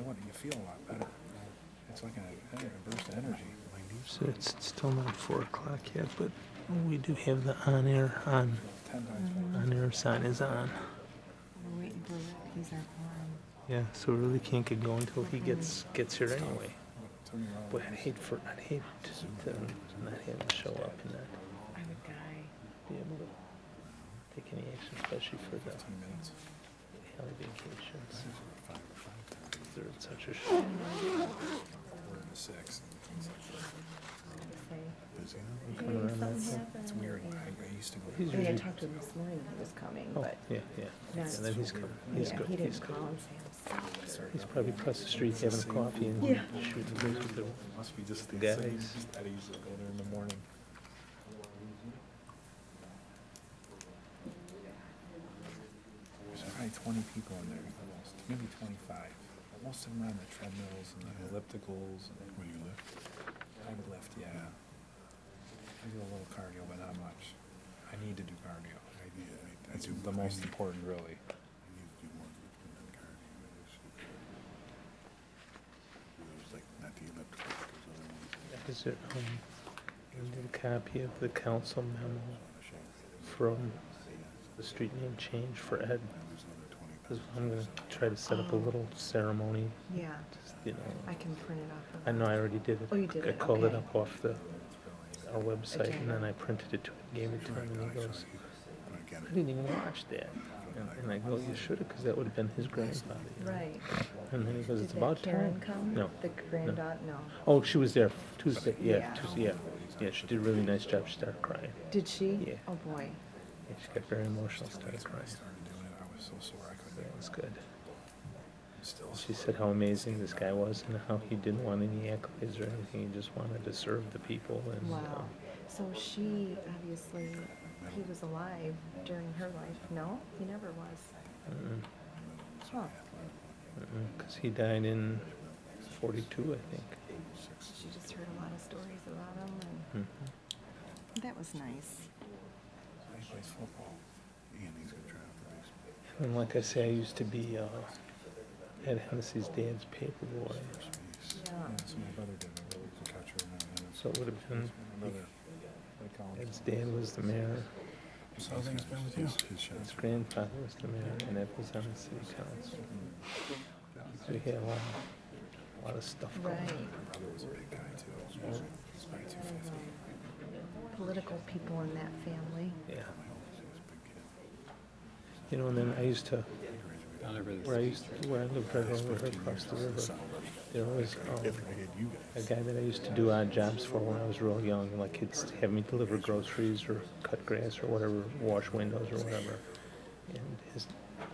what, you feel a lot better. It's like a burst of energy. So it's still not 4 o'clock yet, but we do have the on-air on. 10 times On-air sign is on. We're waiting for Rick. He's our forum. Yeah, so we really can't get going until he gets here anyway. Turn around. Boy, I'd hate to not have him show up and not I would die. be able to take any action, especially for the 15 minutes. Haley vacations. They're at such a We're in the 6. Say, coming around that something time. happened. It's weird. I used to go He's I mean, I usually, talked to him this morning. He was coming, oh, but yeah. And then he's coming. He's yeah, good. he didn't He's good. call and say I'm sorry. He's probably across the street having a coffee and Yeah. shooting breaks with the Must be just the guys. Eddie's that go there in the morning. There's probably 20 people in there, almost, maybe 25. Most of them are on the treadmills and the ellipticals. Where do you lift? I lift, yeah. I do a little cardio, but not much. I need to do cardio. That's the most important, really. Is it, I need a copy of the council memo from the street name change for Ed. 'Cause I'm gonna try to set up a little ceremony, Yeah, just, I can print it off. I know I already did it. Oh, you did I it, called it okay. up off our website, and Agenda. then I printed it to him, gave it to him, and he goes, I didn't even watch that. And I go, you should have, because that would have been his grandfather. Right. And then he goes, it's Did about that Karen time. come? No. The granddaughter? No. Oh, she was there Tuesday, yeah, Yeah. Tuesday, yeah. Yeah, she did a really nice job, she started crying. Did she? Yeah. Oh, boy. Yeah, she got very emotional, started That's when I crying. started doing it. I was so sore I couldn't do That it. was good. Still She said how amazing this guy was and how he didn't want any accolades or anything. He just wanted to serve the people. And Wow. So she, obviously, he was alive during her life. No, he never was. Huh. because he died in 42, I think. She just heard a lot of stories about him, and that was nice. he plays football. And like I say, I used to be Ed Hennessy's dad's paper boy. Yeah. Yeah, so my brother did. My brother was a catcher. And So it would have been, my brother, they call him. Ed's dad was the mayor, So how things been with you? his grandfather was the mayor, and Ed was on the city council. So he had a lot of stuff going Right. on. My brother was a big guy too. He's probably 250. Political people in that family. Yeah. And then I used to, where I lived right over here across the river, there was a guy that I used to do odd jobs for when I was real young. Like he'd have me deliver groceries or cut grass or whatever, wash windows or whatever. And his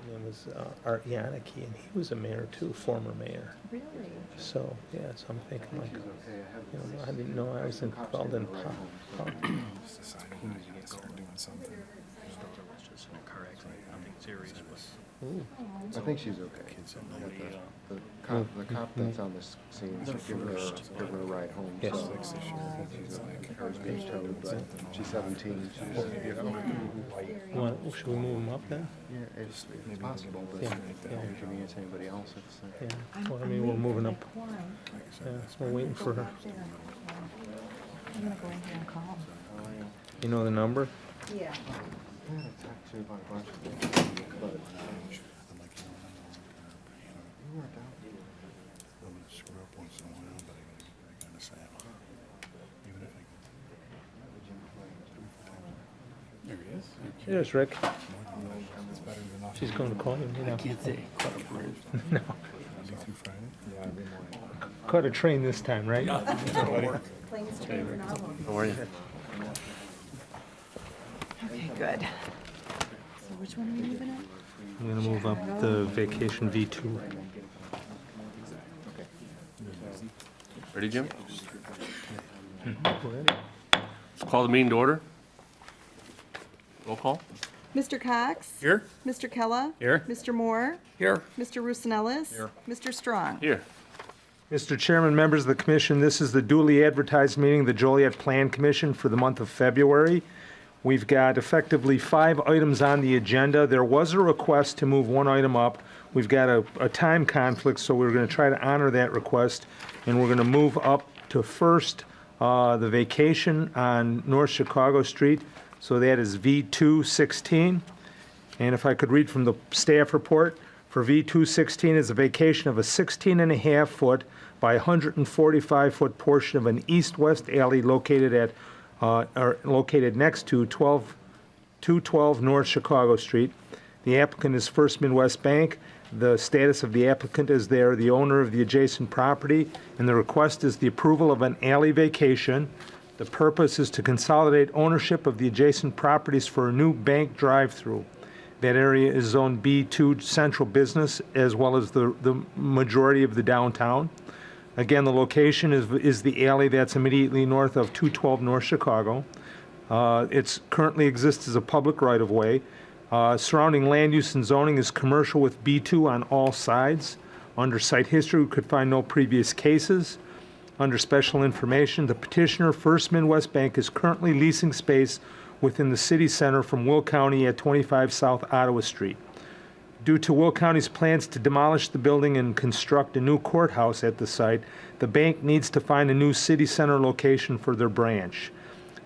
name was Art Yannicki, and he was a mayor too, former mayor. Really? So, yeah, so I'm thinking like, I didn't know I was involved in politics. Just decided I got to start doing something. Just in a car accident, nothing serious, but Ooh. I think she's okay. The cop that's on this scene, so give her a ride home. Yes. So she's okay. Her being towed, but she's 17. Should we move him up then? Yeah, it's possible, but Yeah, if yeah. inconvenience anybody else, it's. Yeah. Well, I mean, we're moving up. Yeah, we're waiting for her. I'm gonna go in here and call. You know the number? Yeah. Yeah, I talked to about a bunch of things, but you weren't out. I'm going to screw up once in a while, but I got to say it. Even if I There he is. There's Rick. It's better than nothing. She's going to call you. I can't say. No. Monday through Friday? Yeah, every morning. Caught a train this time, right? Planes, trains, and automobiles. How are you? Okay, good. So which one are we moving up? I'm going to move up the vacation V2. Ready, Jim? Go ahead. Let's call the meeting to order. Roll call. Mr. Cox? Here. Mr. Kella? Here. Mr. Moore? Here. Mr. Roosonellis? Here. Mr. Strong? Here. Mr. Chairman, members of the commission, this is the duly advertised meeting of the Joliet Plan Commission for the month of February. We've got effectively 5 items on the agenda. There was a request to move one item up, we've got a time conflict, so we're going to try to honor that request, and we're going to move up to first the vacation on North Chicago Street, so that is V216. And if I could read from the staff report, for V216 is a vacation of a 16.5-foot by 145-foot portion of an east-west alley located next to 212 North Chicago Street. The applicant is First Midwest Bank. The status of the applicant is they are the owner of the adjacent property, and the request is the approval of an alley vacation. The purpose is to consolidate ownership of the adjacent properties for a new bank drive-through. That area is Zone B2 Central Business, as well as the majority of the downtown. Again, the location is the alley that's immediately north of 212 North Chicago. It currently exists as a public right-of-way. Surrounding land use and zoning is commercial with B2 on all sides. Under site history, we could find no previous cases. Under special information, the petitioner, First Midwest Bank, is currently leasing space within the city center from Will County at 25 South Ottawa Street. Due to Will County's plans to demolish the building and construct a new courthouse at the site, the bank needs to find a new city center location for their branch.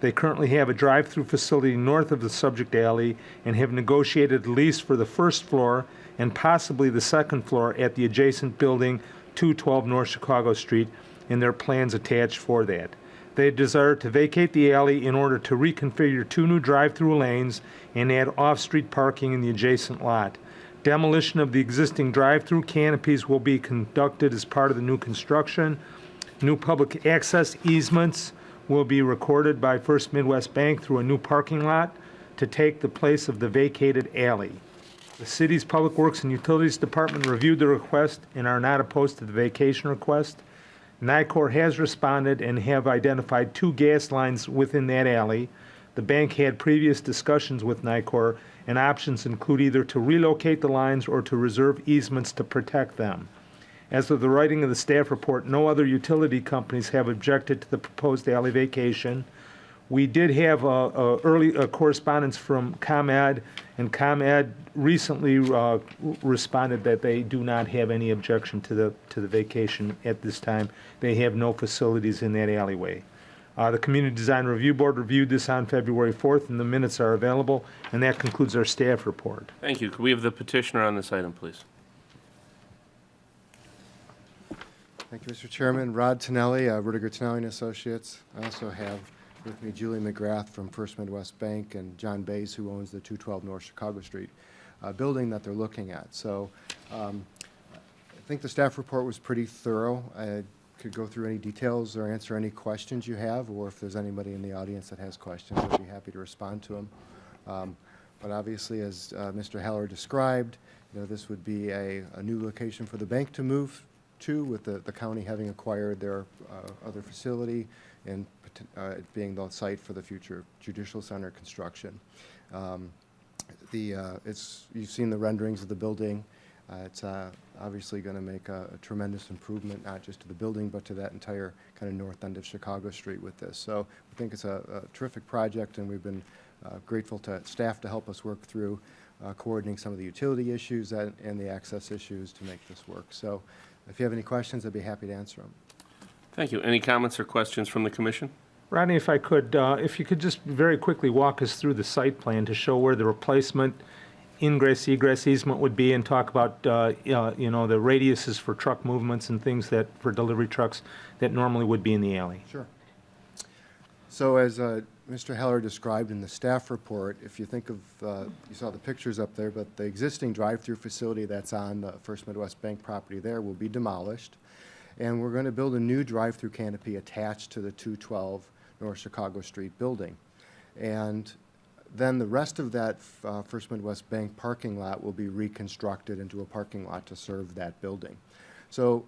They currently have a drive-through facility north of the subject alley and have negotiated a lease for the first floor and possibly the second floor at the adjacent building, 212 North Chicago Street, and their plans attached for that. They desire to vacate the alley in order to reconfigure 2 new drive-through lanes and add off-street parking in the adjacent lot. Demolition of the existing drive-through canopies will be conducted as part of the new construction. New public access easements will be recorded by First Midwest Bank through a new parking lot to take the place of the vacated alley. The city's Public Works and Utilities Department reviewed the request and are not opposed to the vacation request. NICOR has responded and have identified 2 gas lines within that alley. The bank had previous discussions with NICOR, and options include either to relocate the lines or to reserve easements to protect them. As of the writing of the staff report, no other utility companies have objected to the proposed alley vacation. We did have early correspondence from ComEd, and ComEd recently responded that they do not have any objection to the vacation at this time. They have no facilities in that alleyway. The Community Design Review Board reviewed this on February 4th, and the minutes are available, and that concludes our staff report. Thank you. Could we have the petitioner on this item, please? Thank you, Mr. Chairman. Rod Tonelli, Rudiger Tonelli and Associates. I also have with me Julie McGrath from First Midwest Bank and John Bays, who owns the 212 North Chicago Street building that they're looking at. So I think the staff report was pretty thorough. I could go through any details or answer any questions you have, or if there's anybody in the audience that has questions, I'd be happy to respond to them. But obviously, as Mr. Heller described, this would be a new location for the bank to move to, with the county having acquired their other facility and it being the site for the future judicial center construction. You've seen the renderings of the building. It's obviously going to make a tremendous improvement, not just to the building, but to that entire kind of north end of Chicago Street with this. So I think it's a terrific project, and we've been grateful to staff to help us work through coordinating some of the utility issues and the access issues to make this work. So if you have any questions, I'd be happy to answer them. Thank you. Any comments or questions from the commission? Rodney, if you could just very quickly walk us through the site plan to show where the replacement ingress, egress easement would be, and talk about, the radiuses for truck movements and things that, for delivery trucks, that normally would be in the alley. Sure. So as Mr. Heller described in the staff report, if you think of, you saw the pictures up there, but the existing drive-through facility that's on the First Midwest Bank property there will be demolished, and we're going to build a new drive-through canopy attached to the 212 North Chicago Street building. And then the rest of that First Midwest Bank parking lot will be reconstructed into a parking lot to serve that building. So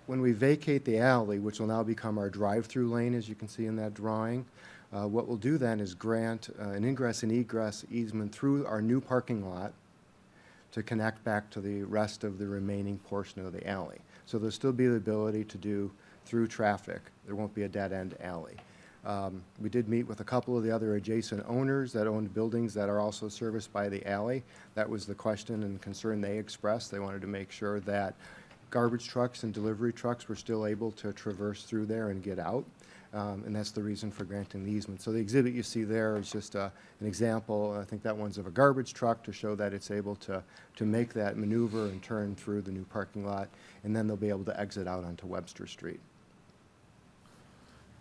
when we vacate the alley, which will now become our drive-through lane, as you can see in that drawing, what we'll do then is grant an ingress and egress easement through our new parking lot to connect back to the rest of the remaining portion of the alley. So there'll still be the ability to do through traffic. There won't be a dead-end alley. We did meet with a couple of the other adjacent owners that owned buildings that are also serviced by the alley. That was the question and concern they expressed. They wanted to make sure that garbage trucks and delivery trucks were still able to traverse through there and get out. And that's the reason for granting the easement. So the exhibit you see there is just an example. I think that one's of a garbage truck to show that it's able to make that maneuver and turn through the new parking lot, and then they'll be able to exit out onto Webster Street.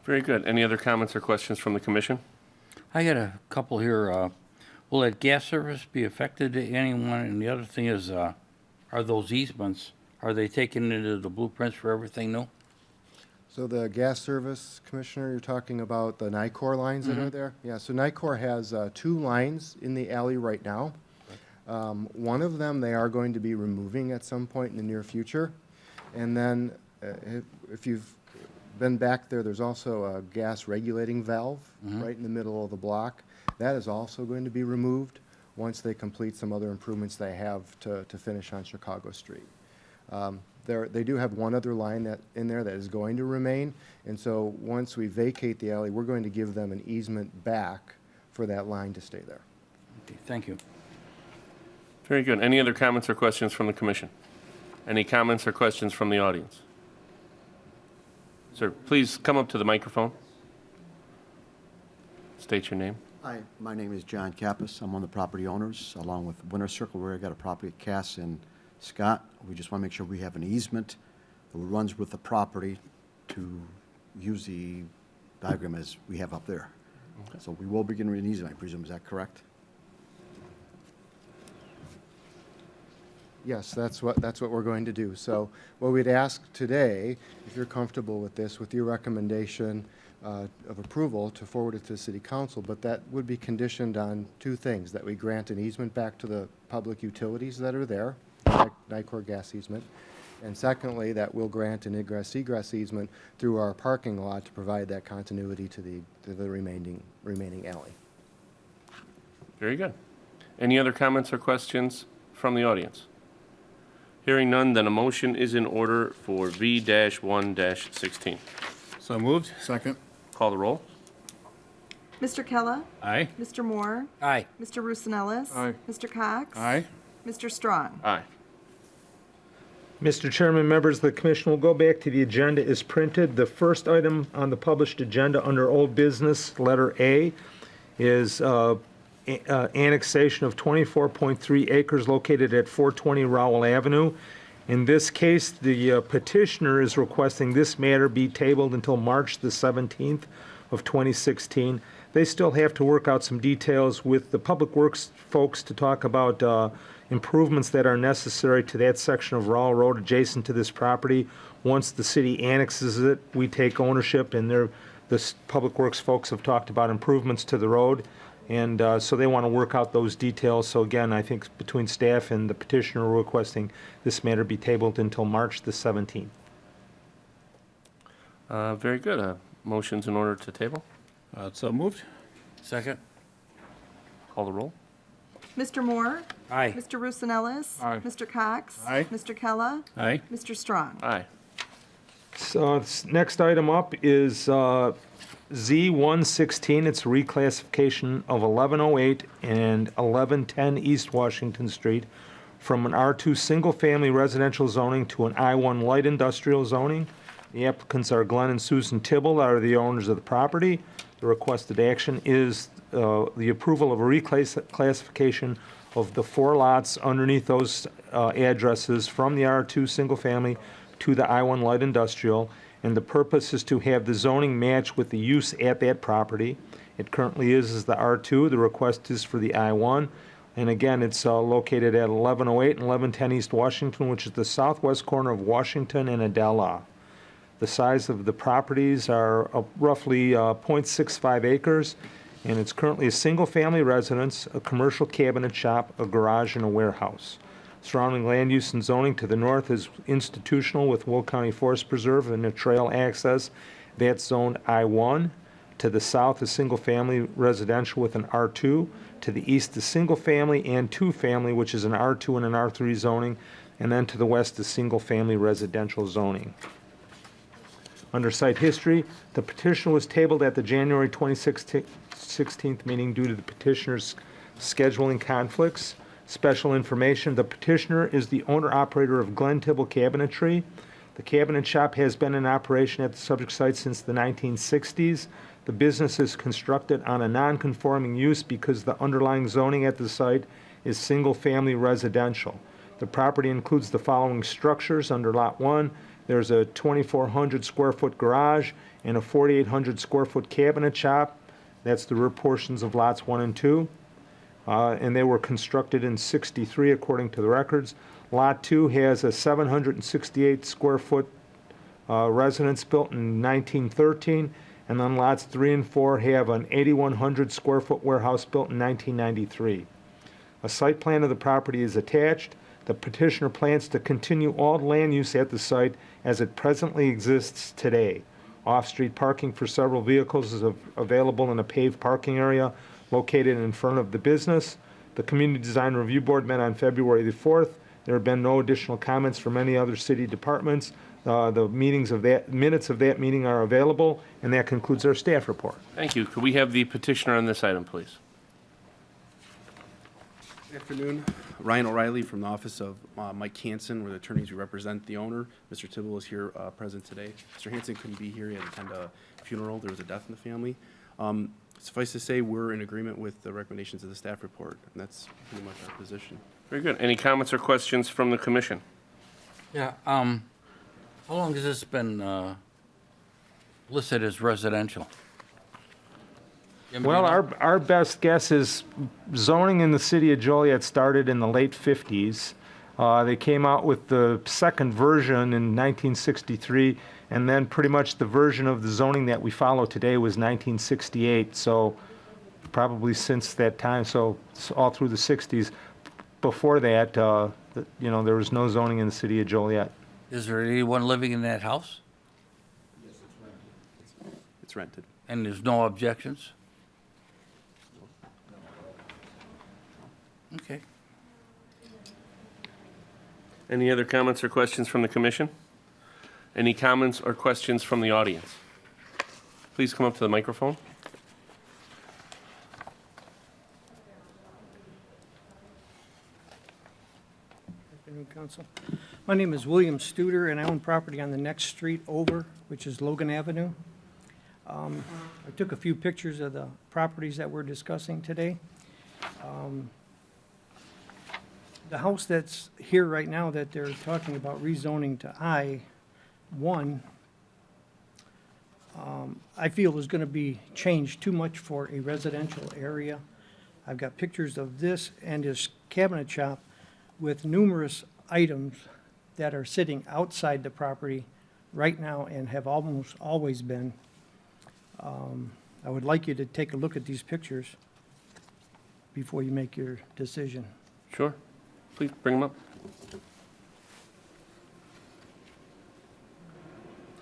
Very good. Any other comments or questions from the commission? I got a couple here. Will that gas service be affected to anyone? And the other thing is, are those easements, are they taken into the blueprints for everything new? So the gas service, Commissioner, you're talking about the NICOR lines that are there? Yeah, so NICOR has 2 lines in the alley right now. One of them they are going to be removing at some point in the near future. And then if you've been back there, there's also a gas regulating valve right in the middle of the block. That is also going to be removed once they complete some other improvements they have to finish on Chicago Street. They do have one other line in there that is going to remain, and so once we vacate the alley, we're going to give them an easement back for that line to stay there. Okay, thank you. Very good. Any other comments or questions from the commission? Any comments or questions from the audience? Sir, please come up to the microphone. State your name. Hi, my name is John Kappas. I'm one of the property owners, along with Winter Circle, where I got a property at Cass and Scott. We just want to make sure we have an easement that runs with the property to use the diagram as we have up there. Okay. So we will be getting an easement, I presume. Is that correct? Yes, that's what we're going to do. So what we'd ask today, if you're comfortable with this, with your recommendation of approval to forward it to the City Council, but that would be conditioned on 2 things: that we grant an easement back to the public utilities that are there, NICOR gas easement, and secondly, that we'll grant an egress easement through our parking lot to provide that continuity to the remaining alley. Very good. Any other comments or questions from the audience? Hearing none, then a motion is in order for V-1-16. So moved. Second. Call the roll. Mr. Kella? Aye. Mr. Moore? Aye. Mr. Roosevelt? Aye. Mr. Cox? Aye. Mr. Strong? Aye. Mr. Chairman, members of the commission, we'll go back to the agenda as printed. The first item on the published agenda under old business, letter A, is annexation of 24.3 acres located at 420 Rowell Avenue. In this case, the petitioner is requesting this matter be tabled until March the 17th of 2016. They still have to work out some details with the Public Works folks to talk about improvements that are necessary to that section of Rowell Road adjacent to this property. Once the city annexes it, we take ownership, and the Public Works folks have talked about improvements to the road. And so they want to work out those details. So again, I think between staff and the petitioner, we're requesting this matter be tabled until March the 17th. Very good. Motion's in order to table. So moved. Second. Call the roll. Mr. Moore? Aye. Mr. Roosevelt? Aye. Mr. Cox? Aye. Mr. Kella? Aye. Mr. Strong? Aye. So next item up is Z116. It's a reclassification of 1108 and 1110 East Washington Street from an R2 single-family residential zoning to an I1 light industrial zoning. The applicants are Glenn and Susan Tibble, are the owners of the property. The requested action is the approval of a reclassification of the 4 lots underneath those addresses from the R2 single-family to the I1 light industrial, and the purpose is to have the zoning match with the use at that property. It currently is the R2. The request is for the I1, and again, it's located at 1108 and 1110 East Washington, which is the southwest corner of Washington and Adela. The size of the properties are roughly 0.65 acres, and it's currently a single-family residence, a commercial cabinet shop, a garage, and a warehouse. Surrounding land use and zoning to the north is institutional with Will County Forest Preserve and a trail access. That's zoned I1. To the south is single-family residential with an R2. To the east is single-family and two-family, which is an R2 and an R3 zoning. And then to the west is single-family residential zoning. Under site history, the petition was tabled at the January 16th meeting due to the petitioner's scheduling conflicts. Special information, the petitioner is the owner-operator of Glen Tibble Cabinetry. The cabinet shop has been in operation at the subject site since the 1960s. The business is constructed on a non-conforming use because the underlying zoning at the site is single-family residential. The property includes the following structures under Lot 1. There's a 2,400 square foot garage and a 4,800 square foot cabinet shop. That's the rear portions of lots 1 and 2. And they were constructed in '63 according to the records. Lot 2 has a 768 square foot residence built in 1913, and then lots 3 and 4 have an 8,100 square foot warehouse built in 1993. A site plan of the property is attached. The petitioner plans to continue all land use at the site as it presently exists today. Off-street parking for several vehicles is available in a paved parking area located in front of the business. The Community Design Review Board met on February the 4th. There have been no additional comments from any other city departments. The minutes of that meeting are available, and that concludes our staff report. Thank you. Could we have the petitioner on this item, please? Good afternoon. Ryan O'Reilly from the office of Mike Hansen. We're the attorneys who represent the owner. Mr. Tibble is here present today. Mr. Hansen couldn't be here. He had to attend a funeral. There was a death in the family. Suffice to say, we're in agreement with the recommendations of the staff report, and that's pretty much our position. Very good. Any comments or questions from the commission? Yeah, how long has this been listed as residential? Well, our best guess is zoning in the city of Joliet started in the late 50s. They came out with the second version in 1963, and then pretty much the version of the zoning that we follow today was 1968, so probably since that time, so all through the 60s. Before that, there was no zoning in the city of Joliet. Is there anyone living in that house? Yes, it's rented. It's rented. And there's no objections? Okay. Any other comments or questions from the commission? Any comments or questions from the audience? Please come up to the microphone. Afternoon, Council. My name is William Studer, and I own property on the next street over, which is Logan Avenue. I took a few pictures of the properties that we're discussing today. The house that's here right now that they're talking about rezoning to I-1, I feel is going to be changed too much for a residential area. I've got pictures of this and his cabinet shop with numerous items that are sitting outside the property right now and have almost always been. I would like you to take a look at these pictures before you make your decision. Sure. Please bring them up.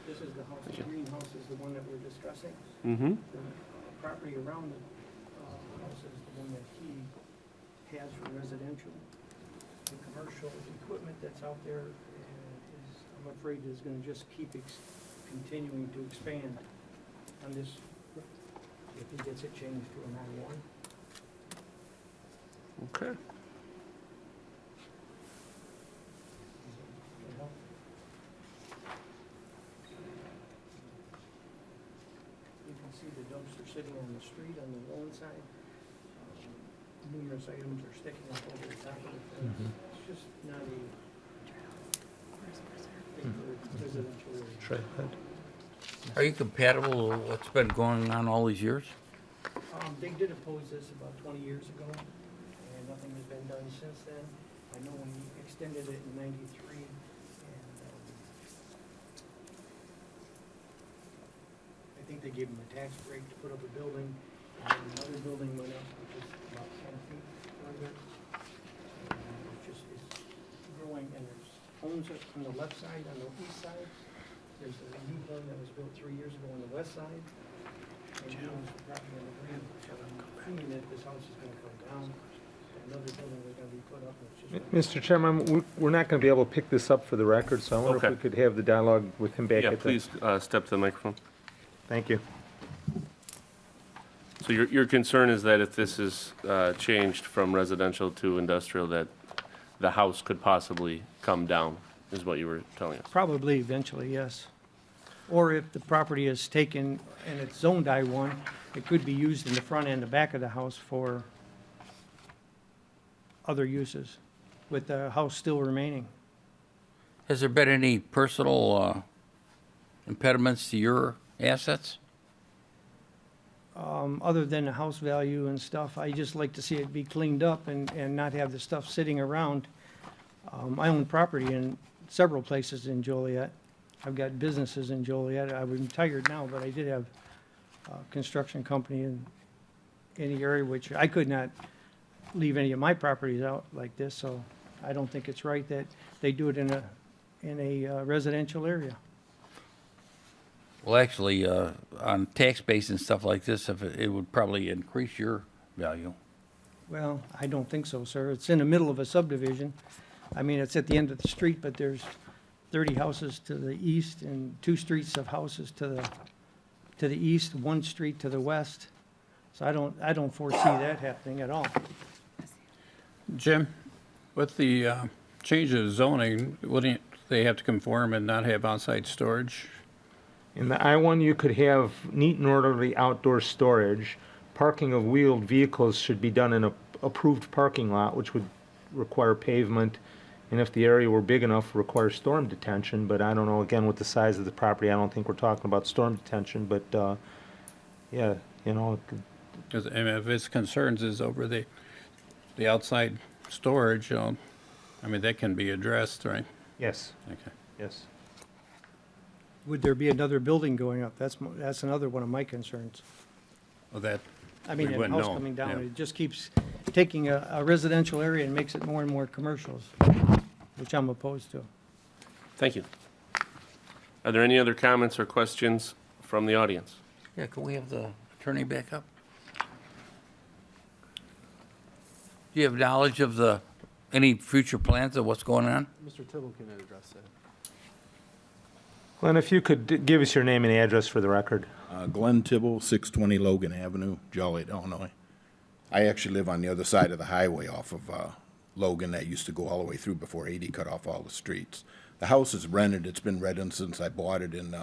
This is the house, the greenhouse is the one that we're discussing. Mm-hmm. The property around the house is the one that he has for residential. The commercial equipment that's out there is, I'm afraid, is gonna just keep continuing to expand on this, if he gets it changed to an I-1. Okay. You can see the dumpster sitting on the street on the one side. Numerous items are sticking up over the top of the fence. It's just not a residential area. Trailhead. Are you compatible with what's been going on all these years? They did oppose this about 20 years ago, and nothing has been done since then. I know we extended it in '93, and I think they gave them a tax break to put up a building, and then another building went up, which is about 10 feet further. It's just, it's growing, and there's homes up on the left side, on the east side. There's a new home that was built 3 years ago on the west side. And he owns the property on the green, so I'm assuming that this house is gonna come down. Another building was gonna be put up, and it's just- Mr. Chairman, we're not going to be able to pick this up for the record, so I wonder if Okay. we could have the dialogue with him back Yeah, at the... please step to the microphone. Thank you. So your concern is that if this is changed from residential to industrial, that the house could possibly come down, is what you were telling us? Probably eventually, yes. Or if the property is taken and it's zoned I-1, it could be used in the front and the back of the house for other uses, with the house still remaining. Has there been any personal impediments to your assets? Other than the house value and stuff, I just like to see it be cleaned up and not have the stuff sitting around. I own property in several places in Joliet. I've got businesses in Joliet. I'm retired now, but I did have a construction company in the area, which I could not leave any of my properties out like this, so I don't think it's right that they do it in a residential area. Well, actually, on tax base and stuff like this, if it would probably increase your value. Well, I don't think so, sir. It's in the middle of a subdivision. I mean, it's at the end of the street, but there's 30 houses to the east and 2 streets of houses to the east, 1 street to the west. So I don't foresee that happening at all. Jim, with the change of zoning, wouldn't they have to conform and not have on-site storage? In the I-1, you could have neat and orderly outdoor storage. Parking of wheeled vehicles should be done in a approved parking lot, which would require pavement, and if the area were big enough, require storm detention. But I don't know, again, with the size of the property, I don't think we're talking about storm detention, but, yeah, you know, it could- Because if its concerns is over the outside storage, I mean, that can be addressed, right? yes, Okay. yes. Would there be another building going up? That's another one of my concerns. Well, that, I mean, We a wouldn't house know, coming down, yeah. it just keeps taking a residential area and makes it more and more commercials, which I'm opposed to. Thank you. Are there any other comments or questions from the audience? Yeah, can we have the attorney back up? Do you have knowledge of any future plans of what's going on? Mr. Tibble can address that. Glenn, if you could give us your name and address for the record. Glenn Tibble, 620 Logan Avenue, Joliet, Illinois. I actually live on the other side of the highway off of Logan that used to go all the way through before 80 cut off all the streets. The house is rented. It's been rented since I bought it in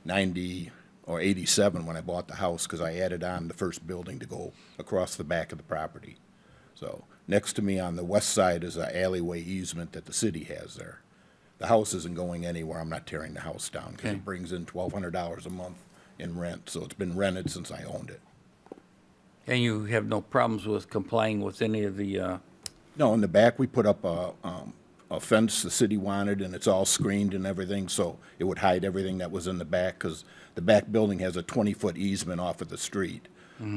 90 or 87 when I bought the house, because I added on the first building to go across the back of the property. So next to me on the west side is an alleyway easement that the city has there. The house isn't going anywhere. I'm not tearing the house down because Okay. it brings in $1,200 a month in rent. So it's been rented since I owned it. And you have no problems with complying with any of the, No, in the back, we put up a fence the city wanted, and it's all screened and everything, so it would hide everything that was in the back, because the back building has a 20-foot easement off of the street.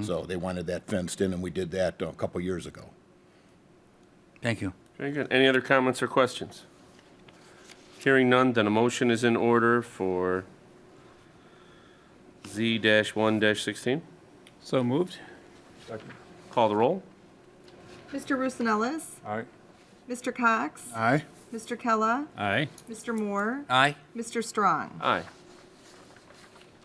So they wanted that fenced in, and we did that a couple years ago. thank you. Very good. Any other comments or questions? Hearing none, then a motion is in order for Z-1-16. So moved? Call the roll. Mr. Roosevelt, Aye. Mr. Cox, Aye. Mr. Kella, Aye. Mr. Moore, Aye? Mr. Strong. Aye.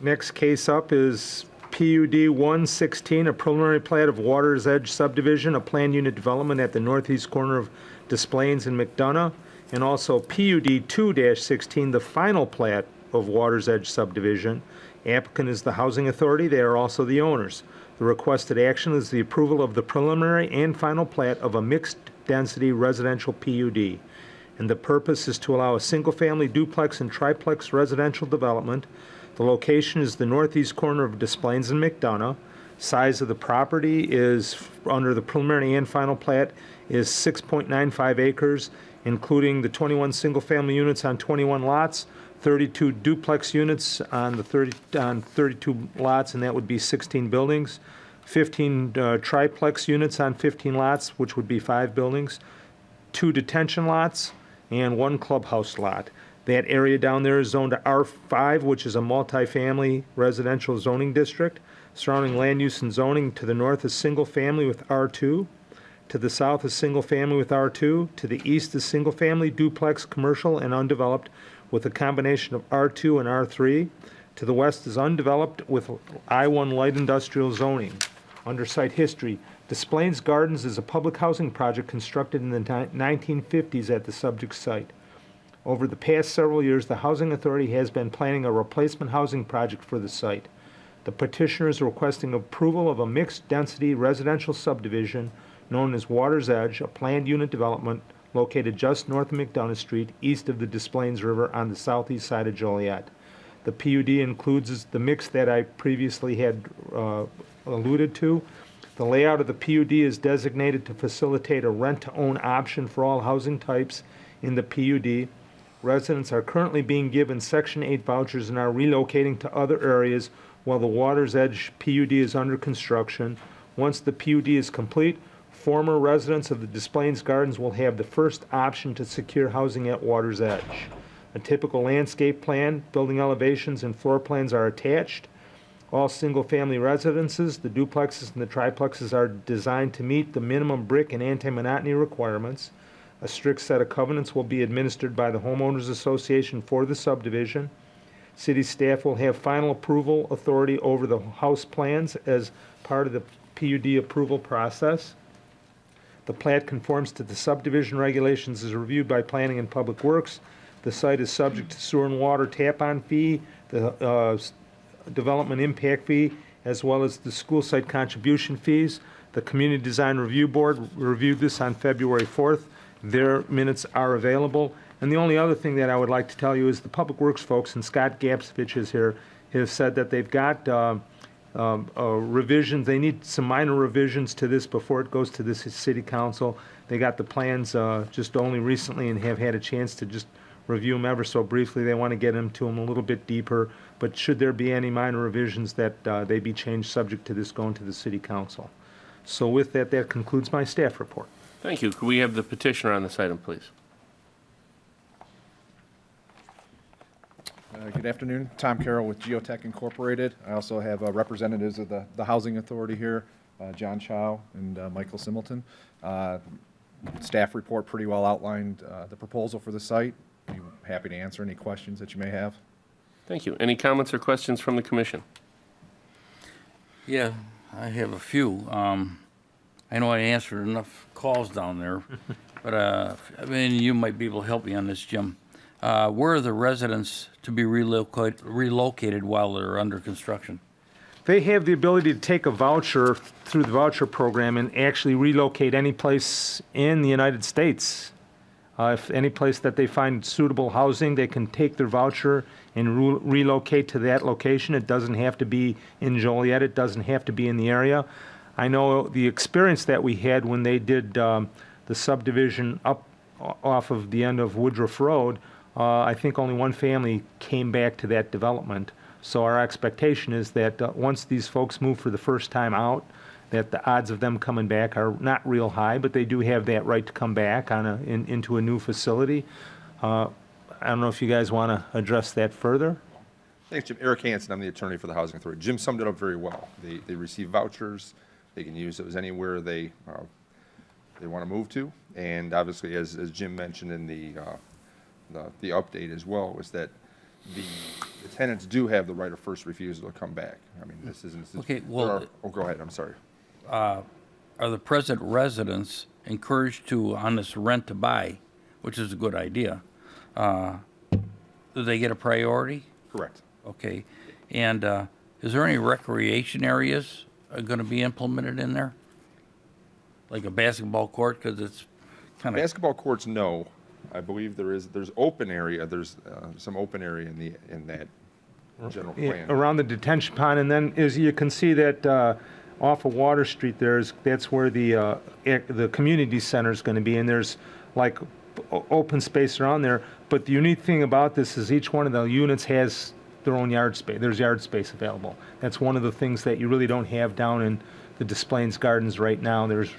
Next case up is PUD 116, a preliminary plat of Water's Edge subdivision, a planned unit development at the northeast corner of Des Plaines and McDonough, and also PUD 2-16, the final plat of Water's Edge subdivision. Applicant is the Housing Authority. They are also the owners. The requested action is the approval of the preliminary and final plat of a mixed-density residential PUD. And the purpose is to allow a single-family duplex and triplex residential development. The location is the northeast corner of Des Plaines and McDonough. Size of the property is, under the preliminary and final plat, is 6.95 acres, including the 21 single-family units on 21 lots, 32 duplex units on 32 lots, and that would be 16 buildings, 15 triplex units on 15 lots, which would be 5 buildings, 2 detention lots, and 1 clubhouse lot. That area down there is zoned to R5, which is a multifamily residential zoning district. Surrounding land use and zoning to the north is single family with R2. To the south is single-family with R2. To the east is single-family, duplex, commercial, and undeveloped with a combination of R2 and R3. To the west is undeveloped with I-1 light industrial zoning. Under site history, Desplaines Gardens is a public housing project constructed in the 1950s at the subject site. Over the past several years, the Housing Authority has been planning a replacement housing project for the site. The petitioner is requesting approval of a mixed-density residential subdivision known as Water's Edge, a planned unit development located just north of McDonough Street, east of the Desplaines River on the southeast side of Joliet. The PUD includes the mix that I previously had alluded to. The layout of the PUD is designated to facilitate a rent-to-own option for all housing types in the PUD. Residents are currently being given Section 8 vouchers and are relocating to other areas while the Water's Edge PUD is under construction. Once the PUD is complete, former residents of the Desplaines Gardens will have the first option to secure housing at Water's Edge. A typical landscape plan, building elevations, and floor plans are attached. All single-family residences, the duplexes and the triplexes are designed to meet the minimum brick and anti-monotony requirements. A strict set of covenants will be administered by the Homeowners Association for the subdivision. City staff will have final approval authority over the house plans as part of the PUD approval process. The plat conforms to the subdivision regulations as reviewed by Planning and Public Works. The site is subject to sewer and water tap-on fee, the development impact fee, as well as the school site contribution fees. The Community Design Review Board reviewed this on February 4th. Their minutes are available. And the only other thing that I would like to tell you is the Public Works folks, and Scott Gapsovich is here, have said that they've got revisions. They need some minor revisions to this before it goes to the city council. They got the plans just only recently and have had a chance to just review them ever so briefly. They want to get into them a little bit deeper, but should there be any minor revisions that they be changed subject to this going to the city council. So with that, that concludes my staff report. Thank you. Could we have the petitioner on this item, please? Good afternoon. Tom Carroll with Geotech Incorporated. I also have representatives of the Housing Authority here, John Chow and Michael Similton. Staff report pretty well outlined the proposal for the site. I'm happy to answer any questions that you may have. Thank you. Any comments or questions from the commission? Yeah, I have a few. I know I answered enough calls down there, but I mean, you might be able to help me on this, Jim. Where are the residents to be relocated while they're under construction? They have the ability to take a voucher through the voucher program and actually relocate any place in the United States. If any place that they find suitable housing, they can take their voucher and relocate to that location. It doesn't have to be in Joliet. It doesn't have to be in the area. I know the experience that we had when they did the subdivision up off of the end of Woodruff Road, I think only one family came back to that development. So our expectation is that once these folks move for the first time out, that the odds of them coming back are not real high, but they do have that right to come back on into a new facility. I don't know if you guys want to address that further. Thanks, Jim. Eric Hansen, I'm the attorney for the Housing Authority. Jim summed it up very well. They receive vouchers. They can use those anywhere they want to move to. And obviously, as Jim mentioned in the update as well, was that the tenants do have the right of first refusal to come back. I mean, this isn't. Okay, well. Oh, go ahead. I'm sorry. Are the present residents encouraged to, on this rent to buy, which is a good idea, do they get a priority? Correct. Okay. And is there any recreation areas going to be implemented in there? Like a basketball court, because it's kind of... Basketball courts, no. I believe there's open area. There's some open area in that general plan. Around the detention pond, and then as you can see that off of Water Street, that's where the community center is going to be, and there's like open space around there. But the unique thing about this is each one of the units has their own yard space. There's yard space available. That's one of the things that you really don't have down in the Desplaines Gardens right now. There's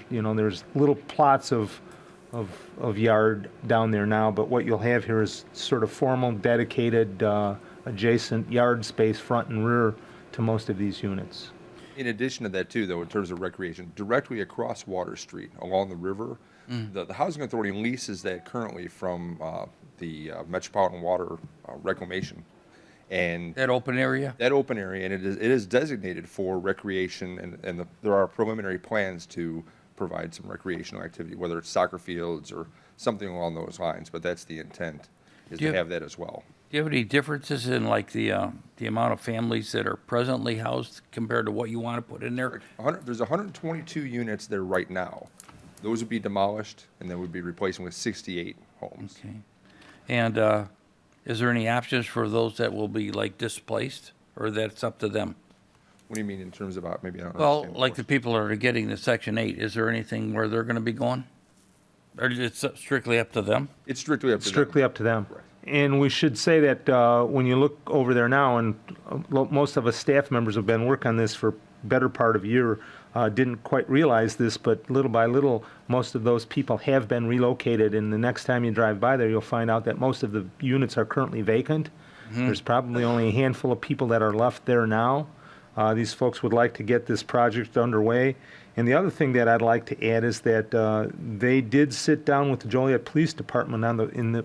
little plots of yard down there now, but what you'll have here is sort of formal, dedicated, adjacent yard space front and rear to most of these units. In addition to that too, though, in terms of recreation, directly across Water Street along the river, the Housing Authority leases that currently from the Metropolitan Water Reclamation. And That open area? that open area, and it is designated for recreation, and there are preliminary plans to provide some recreational activity, whether it's soccer fields or something along those lines, but that's the intent, is Do you- to have that as well. Do you have any differences in like the amount of families that are presently housed compared to what you want to put in there? There's 122 units there right now. Those would be demolished, and then we'd be replacing with 68 homes. Okay. And is there any options for those that will be like displaced, or that's up to them? What do you mean in terms of, maybe I don't Well, understand? like the people that are getting the Section 8, is there anything where they're going to be going? Or it's strictly up to them? It's strictly up to them. Strictly up to them. Correct. And we should say that when you look over there now, and most of us staff members have been working on this for better part of a year, didn't quite realize this, but little by little, most of those people have been relocated, and the next time you drive by there, you'll find out that most of the units are currently vacant. There's probably only a handful of people that are left there now. These folks would like to get this project underway. And the other thing that I'd like to add is that they did sit down with the Joliet Police Department in the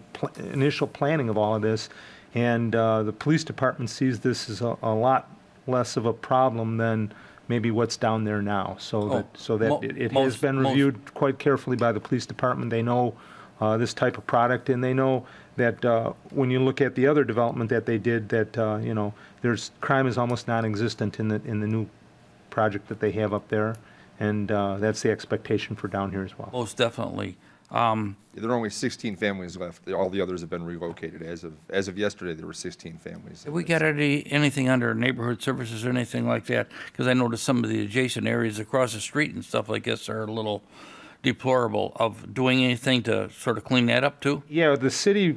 initial planning of all of this, and the police department sees this as a lot less of a problem than maybe what's down there now. So it has been reviewed quite carefully by the police department. They know this type of product, and they know that when you look at the other development that they did, that there's crime is almost non-existent in the new project that they have up there. And that's the expectation for down here as well. Most definitely. There are only 16 families left. All the others have been relocated. As of yesterday, there were 16 families. Have we got anything under neighborhood services or anything like that? Because I noticed some of the adjacent areas across the street and stuff like this are a little deplorable. Of doing anything to sort of clean that up too? Yeah, the city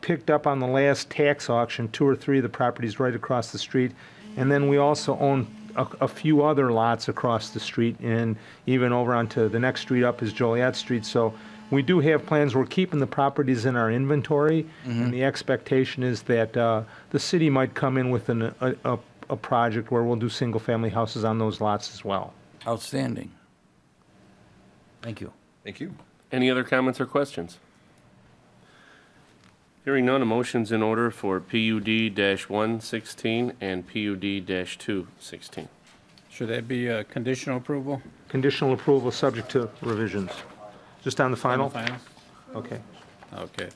picked up on the last tax auction 2 or 3 of the properties right across the street. And then we also own a few other lots across the street, and even over onto the next street up is Joliet Street. So we do have plans. We're keeping the properties in our inventory, and the expectation is that the city might come in with a project where we'll do single-family houses on those lots as well. Outstanding. Thank you. Thank you. Any other comments or questions? Hearing none, a motion's in order for PUD-116 and PUD-216. Should that be a conditional approval? Conditional approval subject to revisions. Just on the final? Final? Okay. Okay.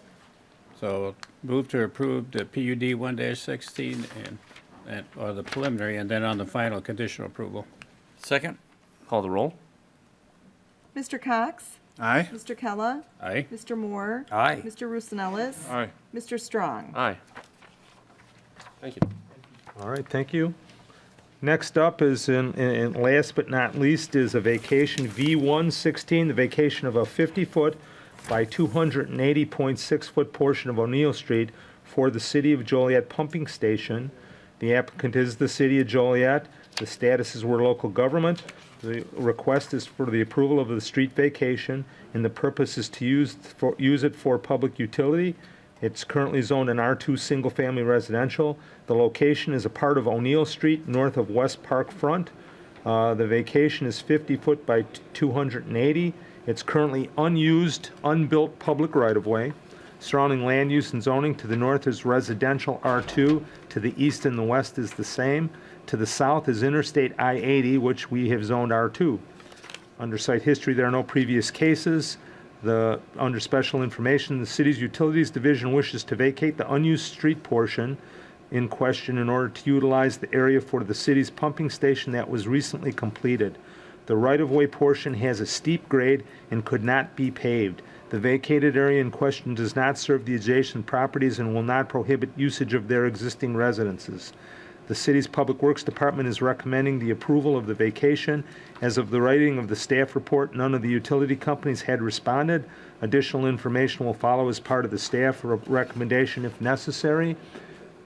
So move to approve the PUD 1-16 or the preliminary, and then on the final conditional approval. Second? Call the roll. Mr. Cox? Aye. Mr. Kella? Aye. Mr. Moore? Aye. Mr. Roosevelt? Aye. Mr. Strong? Aye. Thank you. All right, thank you. Next up is, and last but not least, is a vacation V116, the vacation of a 50-foot by 280.6-foot portion of O'Neill Street for the City of Joliet Pumping Station. The applicant is the City of Joliet. The status is we're local government. The request is for the approval of the street vacation, and the purpose is to use it for public utility. It's currently zoned an R2 single-family residential. The location is a part of O'Neill Street, north of West Park Front. The vacation is 50-foot by 280. It's currently unused, unbuilt public right-of-way. Surrounding land use and zoning, to the north is residential R2. To the east and the west is the same. To the south is Interstate I-80, which we have zoned R2. Under site history, there are no previous cases. Under special information, the city's utilities division wishes to vacate the unused street portion in question in order to utilize the area for the city's pumping station that was recently completed. The right-of-way portion has a steep grade and could not be paved. The vacated area in question does not serve the adjacent properties and will not prohibit usage of their existing residences. The city's Public Works Department is recommending the approval of the vacation. As of the writing of the staff report, none of the utility companies had responded. Additional information will follow as part of the staff recommendation if necessary.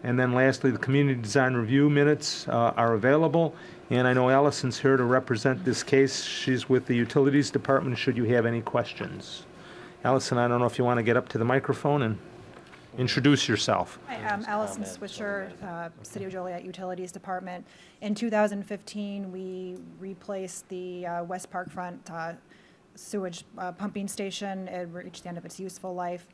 And then lastly, the community design review minutes are available. And I know Allison's here to represent this case. She's with the Utilities Department should you have any questions. Allison, I don't know if you want to get up to the microphone and Introduce yourself. Hi, I'm Allison Swisher, City of Joliet Utilities Department. In 2015, we replaced the West Park Front sewage pumping station. It reached the end of its useful life.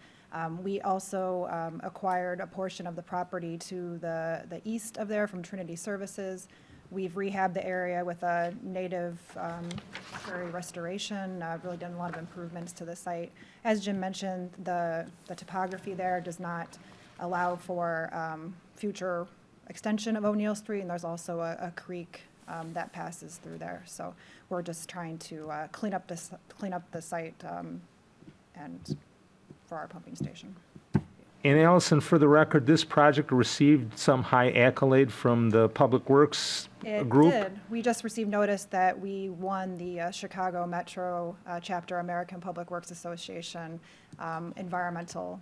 We also acquired a portion of the property to the east of there from Trinity Services. We've rehabbed the area with a native prairie restoration, really done a lot of improvements to the site. As Jim mentioned, the topography there does not allow for future extension of O'Neill Street, and there's also a creek that passes through there. So we're just trying to clean up the site and for our pumping station. And Allison, for the record, this project received some high accolade from the Public Works group? It did. We just received notice that we won the Chicago Metro Chapter American Public Works Association Environmental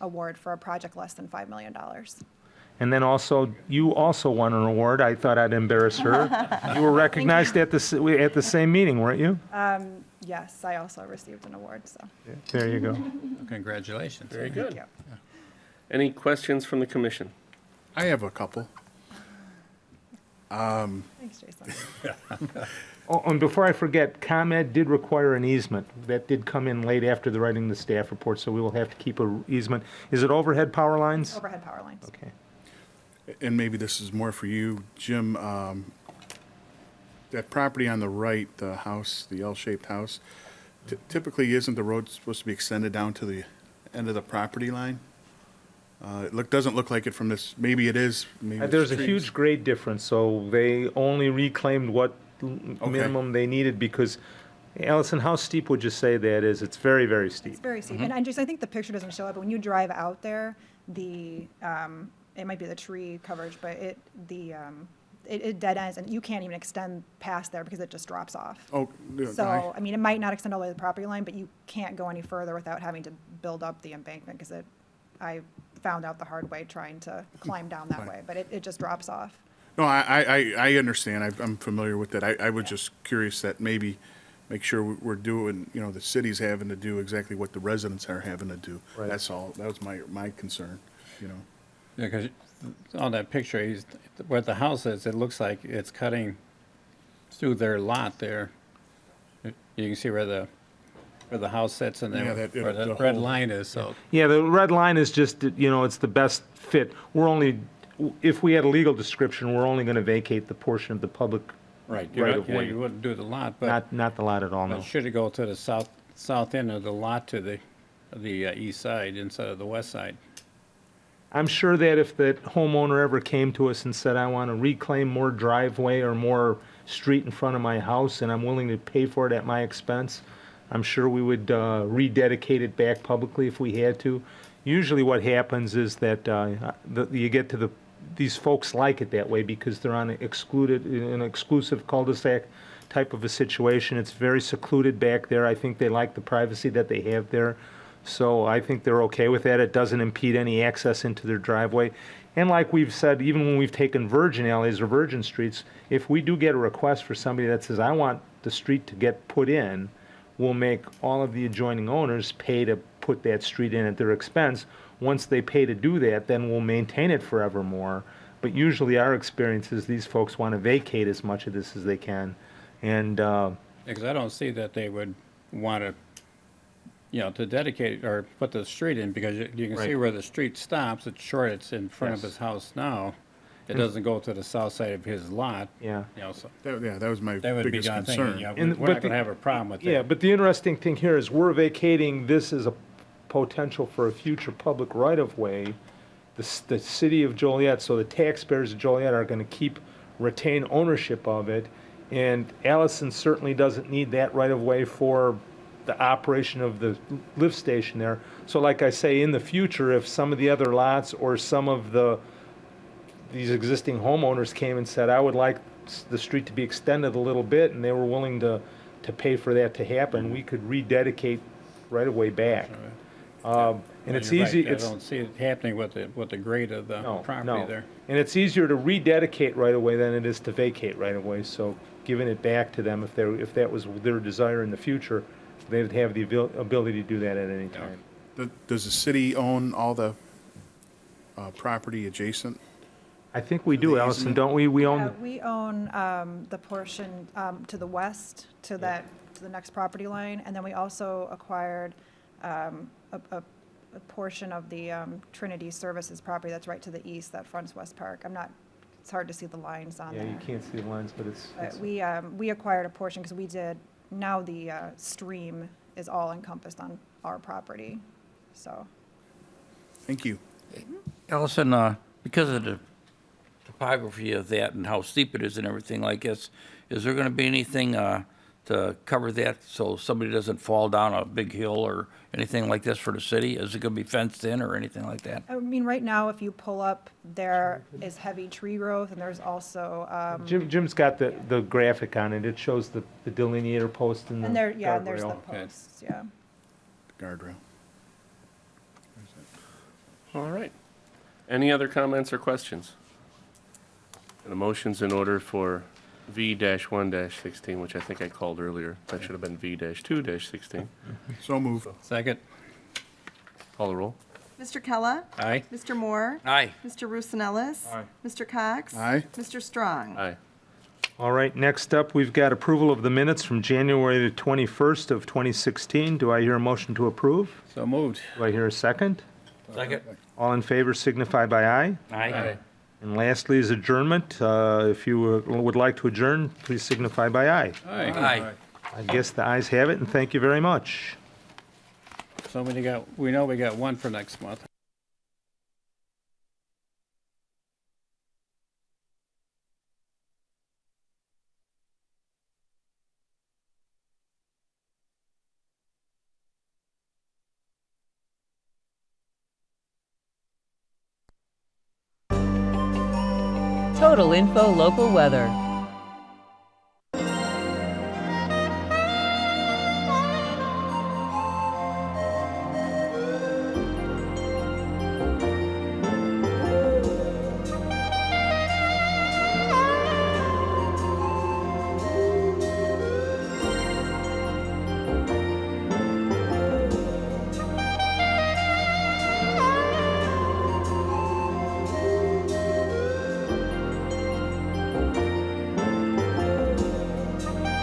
Award for a project less than $5 million. And then also, you also won an award. I thought I'd embarrass her. You were recognized at the same meeting, weren't you? Yes, I also received an award, so. There you go. Congratulations. Very good. Thank you. Any questions from the commission? I have a couple. Thanks, Jason. Oh, and before I forget, ComEd did require an easement. That did come in late after the writing of the staff report, so we will have to keep a easement. Is it overhead power lines? Overhead power lines. Okay. And maybe this is more for you, Jim. That property on the right, the house, the L-shaped house, typically isn't the road supposed to be extended down to the end of the property line? Doesn't look like it from this. Maybe it is. Maybe it's There's a trees. huge grade difference, so they only reclaimed what minimum they needed because, Allison, how steep would you say that is? It's very, very steep. It's very steep. And I think the picture doesn't show it, but when you drive out there, it might be the tree coverage, but it dead ends, and you can't even extend past there because it just drops off. Oh, So, I mean, it might not extend all the way to the property line, but you can't go any further without having to build up the embankment, because I found out the hard way trying to climb down that way, but it just drops off. No, I understand. I'm familiar with that. I was just curious that maybe make sure we're doing, the city's having to do exactly what the residents are having to do. Right. That's all. That was my concern, Yeah, because on that picture, where the house is, it looks like it's cutting through their lot there. You can see where the house sits and Yeah, then that- where the the red whole- line is, so. Yeah, the red line is just, it's the best fit. If we had a legal description, we're only going to vacate the portion of the public Right, right of way. you wouldn't do the lot, but Not the lot at all, but no. should it go to the south end of the lot to the east side instead of the west side? I'm sure that if the homeowner ever came to us and said, I want to reclaim more driveway or more street in front of my house, and I'm willing to pay for it at my expense, I'm sure we would rededicate it back publicly if we had to. Usually what happens is that you get to these folks like it that way because they're on an exclusive cul-de-sac type of a situation. It's very secluded back there. I think they like the privacy that they have there. So I think they're okay with that. It doesn't impede any access into their driveway. And like we've said, even when we've taken virgin alleys or virgin streets, if we do get a request for somebody that says, I want the street to get put in, we'll make all of the adjoining owners pay to put that street in at their expense. Once they pay to do that, then we'll maintain it forevermore. But usually our experience is these folks want to vacate as much of this as they can. And Because I don't see that they would want to, to dedicate or put the street in, because you can see Right. where the street stops. It's short, it's in front of Yes. his house now. It doesn't go to the south side of his lot, yeah. so that was my that would be biggest done concern. thinking, And- we're but not going to have a problem with that. Yeah, but the interesting thing here is we're vacating this as a potential for a future public right-of-way. The city of Joliet, so the taxpayers of Joliet are going to retain ownership of it. And Allison certainly doesn't need that right-of-way for the operation of the lift station there. So like I say, in the future, if some of the other lots or some of these existing homeowners came and said, I would like the street to be extended a little bit, and they were willing to pay for that to happen, we could rededicate right away back. And it's You're right. easy. I don't see it happening with the grade of the property there. And it's easier to rededicate right away than it is to vacate right away. So giving it back to them, if that was their desire in the future, they would have the ability to do that at any time. Does the city own all the property adjacent? I think we do, Allison, don't we? We own, We own the portion to the west, to the next property line, and then we also acquired a portion of the Trinity Services property that's right to the east that fronts West Park. It's hard to see the lines on yeah, there. you can't see the lines, but it's, We acquired a portion because now the stream is all encompassed on our property, so. Thank you. Allison, because of the topography of that and how steep it is and everything like this, is there gonna be anything to cover that so somebody doesn't fall down a big hill or anything like this for the city? Is it gonna be fenced in or anything like that? I mean, right now, if you pull up, there is heavy tree growth, and there's also, Jim's got the graphic on it. It shows the delineator post and the and there's the guardrail. posts, yeah. Guardrail. All right. Any other comments or questions? And a motion's in order for V-1-16, which I think I called earlier. That should have been V-2-16. So moved. Second. Call the roll. Mr. Kella? Aye. Mr. Moore? Aye. Mr. Roosevelt? Aye. Mr. Cox? Aye. Mr. Strong? Aye. All right, next up, we've got approval of the minutes from January the 21st of 2016. Do I hear a motion to approve? So moved. Do I hear a second? Second. All in favor signify by aye. Aye. And lastly is adjournment. If you would like to adjourn, please signify by aye. Aye. I guess the ayes have it, and thank you very much. So we know we got one for next month. Total Info Local Weather.